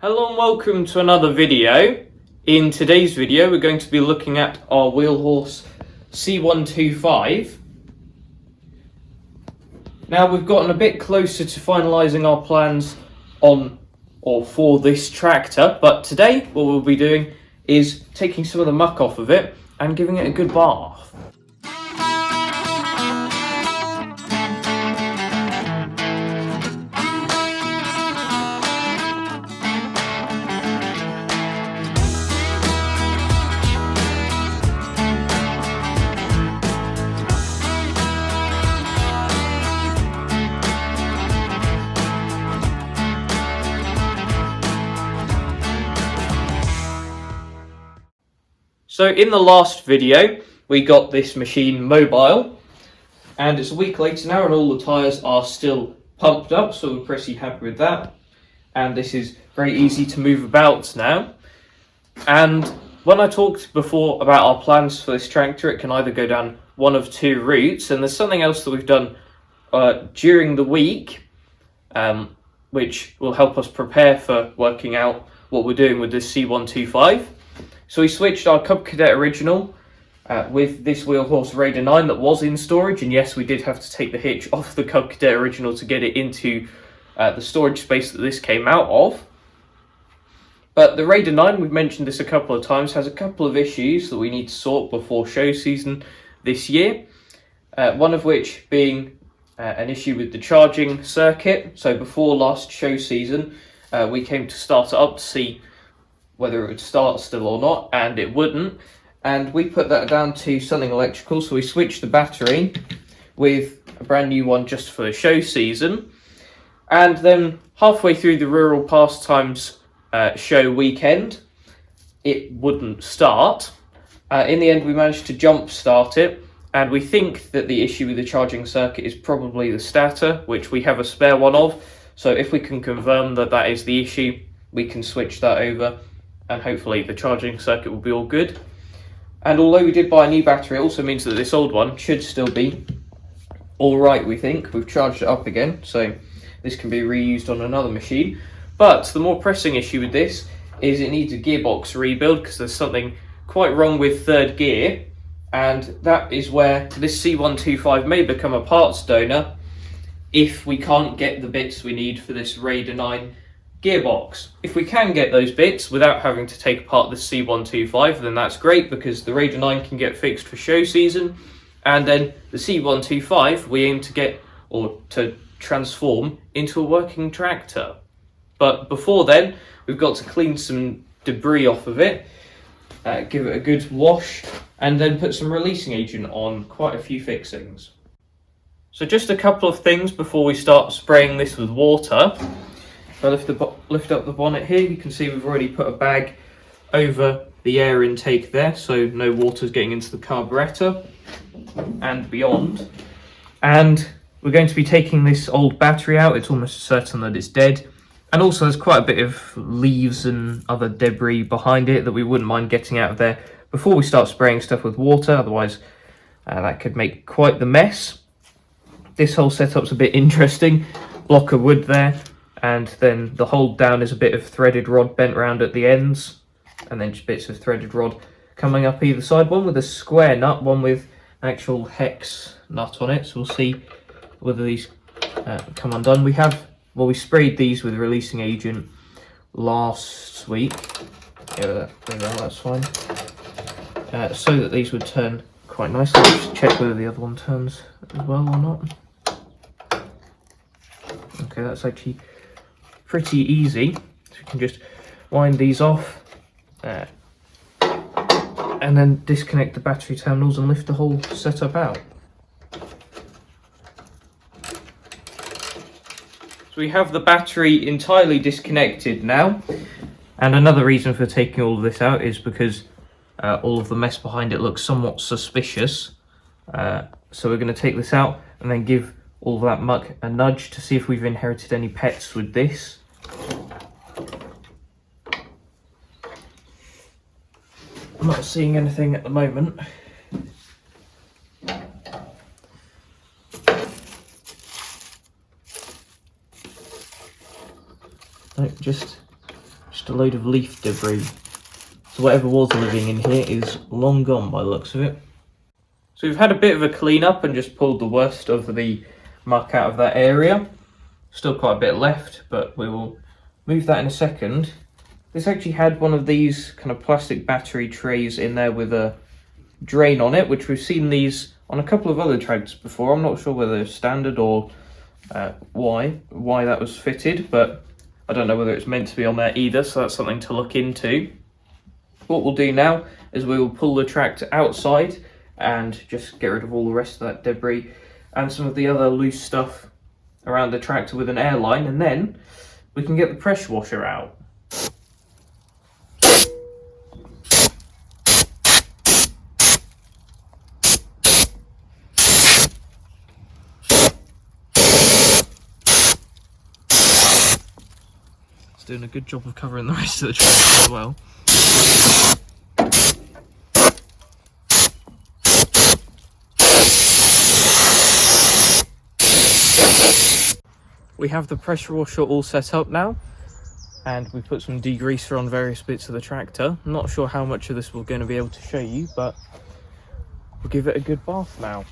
Hello and welcome to another video. In today's video we're going to be looking at our Wheelhorse C125. Now we've gotten a bit closer to finalising our plans on or for this tractor, but today what we'll be doing is taking some of the muck off of it and giving it a good bath. So in the last video we got this machine mobile, and it's a week later now and all the tyres are still pumped up, so we're pretty happy with that. And this is very easy to move about now. And when I talked before about our plans for this tractor, it can either go down one of two routes, and there's something else that we've done during the week which will help us prepare for working out what we're doing with this C125. So we switched our Cub Cadet Original with this Wheelhorse Raider 9 that was in storage, and yes, we did have to take the hitch off the Cub Cadet Original to get it into the storage space that this came out of. But the Raider 9, we've mentioned this a couple of times, has a couple of issues that we need to sort before show season this year. One of which being an issue with the charging circuit. So before last show season, we came to start it up to see whether it would start still or not, and it wouldn't. And we put that down to something electrical, so we switched the battery with a brand new one just for the show season. And then halfway through the Rural Pastimes show weekend, it wouldn't start. In the end, we managed to jump start it, and we think that the issue with the charging circuit is probably the starter, which we have a spare one of. So if we can confirm that that is the issue, we can switch that over, and hopefully the charging circuit will be all good. And although we did buy a new battery, it also means that this old one should still be all right, we think. We've charged it up again, so this can be reused on another machine. But the more pressing issue with this is it needs a gearbox rebuild, because there's something quite wrong with third gear, and that is where this C125 may become a parts donor if we can't get the bits we need for this Raider 9 gearbox. If we can get those bits without having to take apart the C125, then that's great, because the Raider 9 can get fixed for show season, and then the C125 we aim to get, or to transform into a working tractor. But before then, we've got to clean some debris off of it, give it a good wash, and then put some releasing agent on quite a few fixings. So just a couple of things before we start spraying this with water. If I lift up the bonnet here, you can see we've already put a bag over the air intake there, so no water's getting into the carburettor and beyond. And we're going to be taking this old battery out. It's almost certain that it's dead. And also there's quite a bit of leaves and other debris behind it that we wouldn't mind getting out of there before we start spraying stuff with water, otherwise that could make quite the mess. This whole setup's a bit interesting. Block of wood there, and then the hold down is a bit of threaded rod bent round at the ends, and then just bits of threaded rod coming up either side, one with a square nut, one with an actual hex nut on it, so we'll see whether these come undone. We sprayed these with releasing agent last week. Yeah, that's fine. So that these would turn quite nicely. Let's just check whether the other one turns as well or not. Okay, that's actually pretty easy. So we can just wind these off and then disconnect the battery terminals and lift the whole setup out. So we have the battery entirely disconnected now, and another reason for taking all of this out is because all of the mess behind it looks somewhat suspicious. So we're going to take this out and then give all of that muck a nudge to see if we've inherited any pets with this. I'm not seeing anything at the moment. No, just Just a load of leaf debris. So whatever was living in here is long gone by the looks of it. So we've had a bit of a clean up and just pulled the worst of the muck out of that area. Still quite a bit left, but we will move that in a second. This actually had one of these kind of plastic battery trays in there with a drain on it, which we've seen these on a couple of other tractors before. I'm not sure whether they're standard or why that was fitted, but I don't know whether it's meant to be on there either, so that's something to look into. What we'll do now is we will pull the tractor outside and just get rid of all the rest of that debris and some of the other loose stuff around the tractor with an airline, and then we can get the pressure washer out. It's doing a good job of covering the rest of the tractor as well. We have the pressure washer all set up now, and we put some degreaser on various bits of the tractor. I'm not sure how much of this we're going to be able to show you, but we'll give it a good bath now.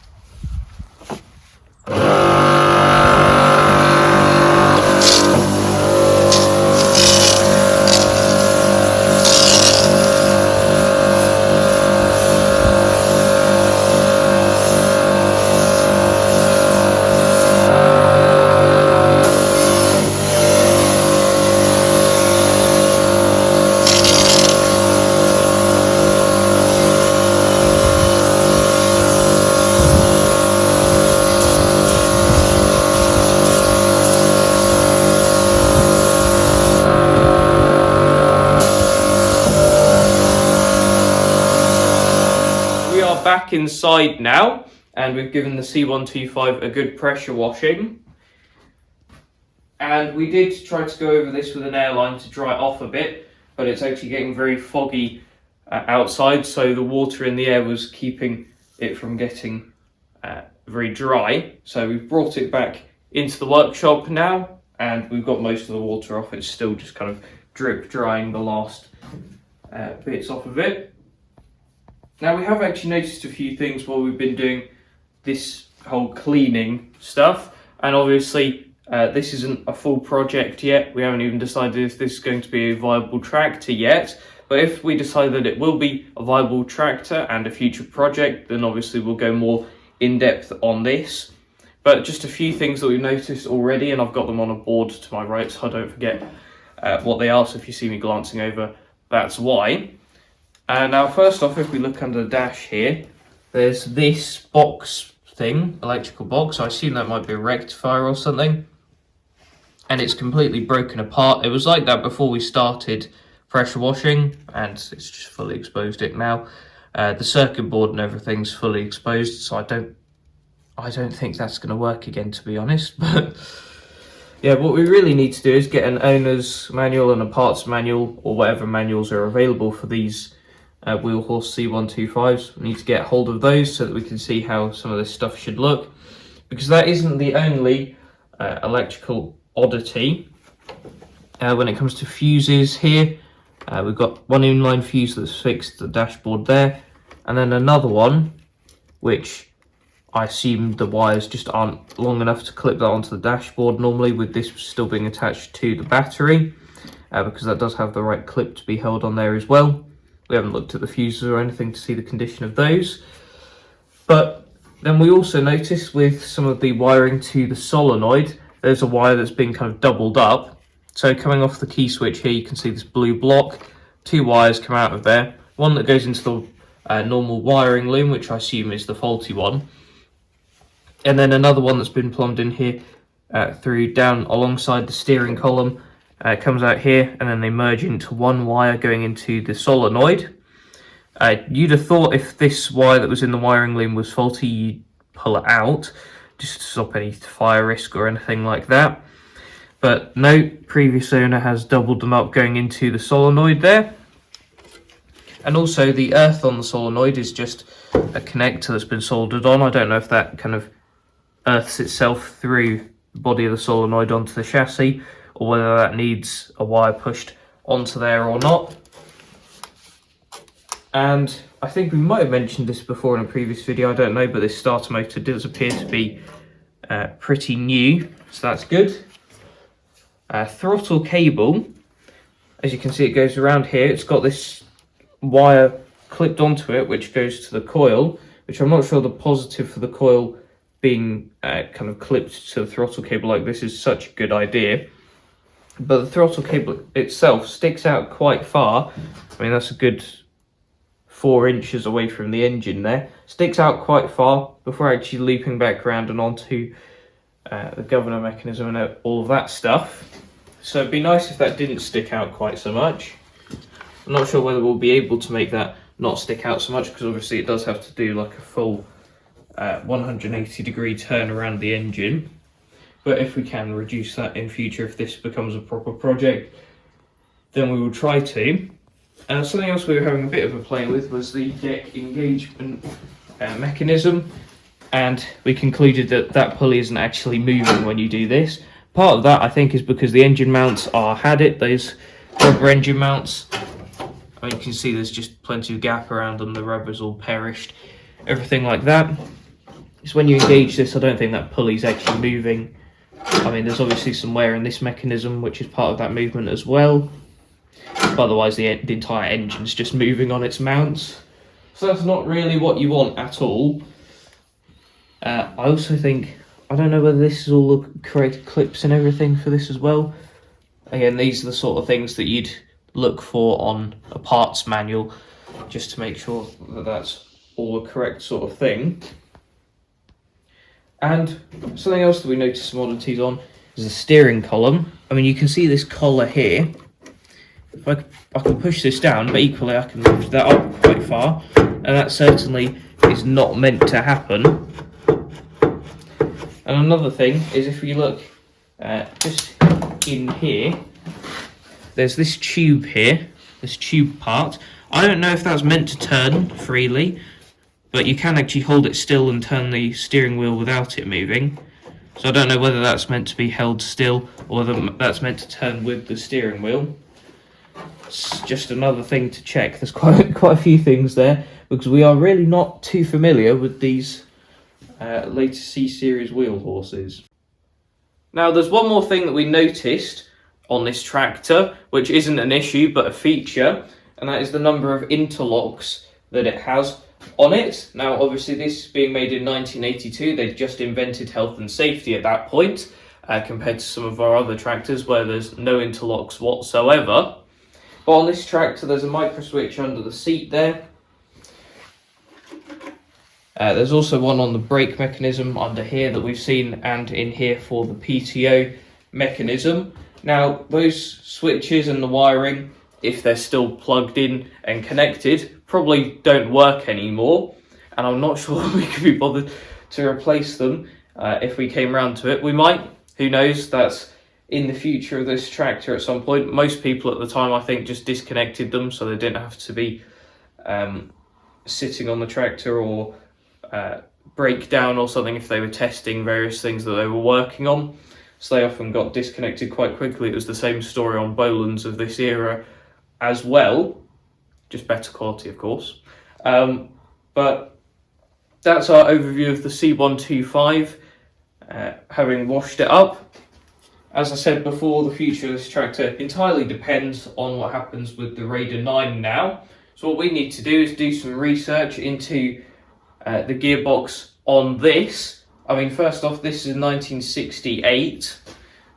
Back inside now, and we've given the C125 a good pressure washing, and we did try to go over this with an airline to dry it off a bit, but it's actually getting very foggy outside, so the water in the air was keeping it from getting very dry. So we've brought it back into the workshop now, and we've got most of the water off. It's still just kind of drip drying the last bits off of it. Now, we have actually noticed a few things while we've been doing this whole cleaning stuff, and obviously this isn't a full project yet. We haven't even decided if this is going to be a viable tractor yet, but if we decide that it will be a viable tractor and a future project, then obviously we'll go more in depth on this. But just a few things that we've noticed already, and I've got them on a board to my right so I don't forget what they are, so if you see me glancing over, that's why. Now, first off, if we look under the dash here, there's this box thing, electrical box. I assume that might be a rectifier or something. And it's completely broken apart. It was like that before we started pressure washing, and it's just fully exposed it now. The circuit board and everything's fully exposed, so I don't think that's going to work again, to be honest. But yeah, what we really need to do is get an owner's manual and a parts manual, or whatever manuals are available for these Wheelhorse C125s. We need to get hold of those so that we can see how some of this stuff should look, because that isn't the only electrical oddity. When it comes to fuses here, we've got one inline fuse that's fixed to the dashboard there, and then another one which I assume the wires just aren't long enough to clip that onto the dashboard normally, with this still being attached to the battery, because that does have the right clip to be held on there as well. We haven't looked at the fuses or anything to see the condition of those. But then we also noticed with some of the wiring to the solenoid, there's a wire that's been kind of doubled up. So coming off the key switch here, you can see this blue block. Two wires come out of there. One that goes into the normal wiring loom, which I assume is the faulty one. And then another one that's been plumbed in here through down alongside the steering column. Comes out here, and then they merge into one wire going into the solenoid. You'd have thought if this wire that was in the wiring loom was faulty, you'd pull it out just to stop any fire risk or anything like that. But no, previous owner has doubled them up going into the solenoid there. And also the earth on the solenoid is just a connector that's been soldered on. I don't know if that kind of earths itself through the body of the solenoid onto the chassis, or whether that needs a wire pushed onto there or not. And I think we might have mentioned this before in a previous video, I don't know, but this starter motor does appear to be pretty new, so that's good. Throttle cable, as you can see, it goes around here. It's got this wire clipped onto it which goes to the coil, which I'm not sure the positive for the coil being kind of clipped to the throttle cable like this is such a good idea. But the throttle cable itself sticks out quite far. I mean, that's a good 4 inches away from the engine there. Sticks out quite far before actually looping back around and onto the governor mechanism and all of that stuff. So it'd be nice if that didn't stick out quite so much. I'm not sure whether we'll be able to make that not stick out so much, because obviously it does have to do like a full 180-degree turn around the engine. But if we can reduce that in future, if this becomes a proper project, then we will try to. Something else we were having a bit of a play with was the deck engagement mechanism, and we concluded that that pulley isn't actually moving when you do this. Part of that, I think, is because the engine mounts are those rubber engine mounts. I mean, you can see there's just plenty of gap around them, the rubber's all perished, everything like that. So when you engage this, I don't think that pulley's actually moving. I mean, there's obviously some wear in this mechanism, which is part of that movement as well. But otherwise, the entire engine's just moving on its mounts. So that's not really what you want at all. I also think, I don't know whether this is all the correct clips and everything for this as well. Again, these are the sort of things that you'd look for on a parts manual, just to make sure that that's all the correct sort of thing. And something else that we noticed some oddities on is the steering column. I mean, you can see this collar here. If I can push this down, but equally I can lift that up quite far, and that certainly is not meant to happen. And another thing is, if you look just in here, there's this tube here, this tube part. I don't know if that's meant to turn freely, but you can actually hold it still and turn the steering wheel without it moving. So I don't know whether that's meant to be held still or whether that's meant to turn with the steering wheel. It's just another thing to check. There's quite a few things there, because we are really not too familiar with these later C-Series wheel horses. Now, there's one more thing that we noticed on this tractor, which isn't an issue but a feature, and that is the number of interlocks that it has on it. Now, obviously, this being made in 1982, they'd just invented health and safety at that point, compared to some of our other tractors where there's no interlocks whatsoever. But on this tractor, there's a micro switch under the seat there. There's also one on the brake mechanism under here that we've seen, and in here for the PTO mechanism. Now, those switches and the wiring, if they're still plugged in and connected, probably don't work anymore, and I'm not sure we could be bothered to replace them. If we came round to it, we might, who knows. That's in the future of this tractor at some point. Most people at the time, I think, just disconnected them so they didn't have to be sitting on the tractor or break down or something if they were testing various things that they were working on. So they often got disconnected quite quickly. It was the same story on Bolands of this era as well, just better quality, of course. But that's our overview of the C125, having washed it up. As I said before, the future of this tractor entirely depends on what happens with the Raider 9 now. So what we need to do is do some research into the gearbox on this. I mean, first off, this is 1968.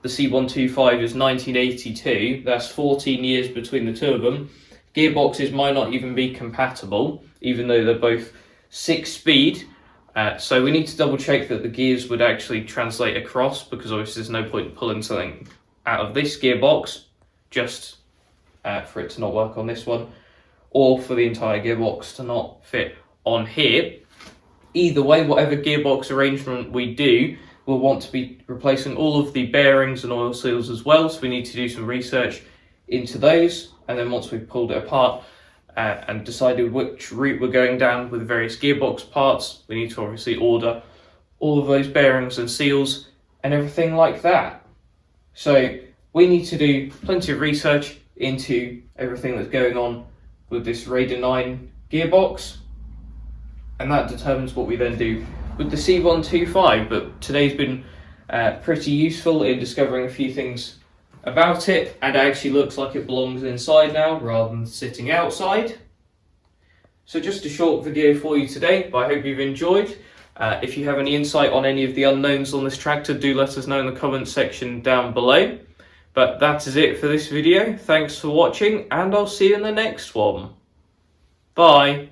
The C125 is 1982. That's 14 years between the two of them. Gearboxes might not even be compatible, even though they're both 6-speed. So we need to double check that the gears would actually translate across, because obviously there's no point pulling something out of this gearbox just for it to not work on this one, or for the entire gearbox to not fit on here. Either way, whatever gearbox arrangement we do, we'll want to be replacing all of the bearings and oil seals as well, so we need to do some research into those. And then once we've pulled it apart and decided which route we're going down with various gearbox parts, we need to obviously order all of those bearings and seals and everything like that. So we need to do plenty of research into everything that's going on with this Raider 9 gearbox, and that determines what we then do with the C125. But today's been pretty useful in discovering a few things about it, and it actually looks like it belongs inside now rather than sitting outside. So just a short video for you today, but I hope you've enjoyed. If you have any insight on any of the unknowns on this tractor, do let us know in the comments section down below. But that is it for this video. Thanks for watching, and I'll see you in the next one. Bye.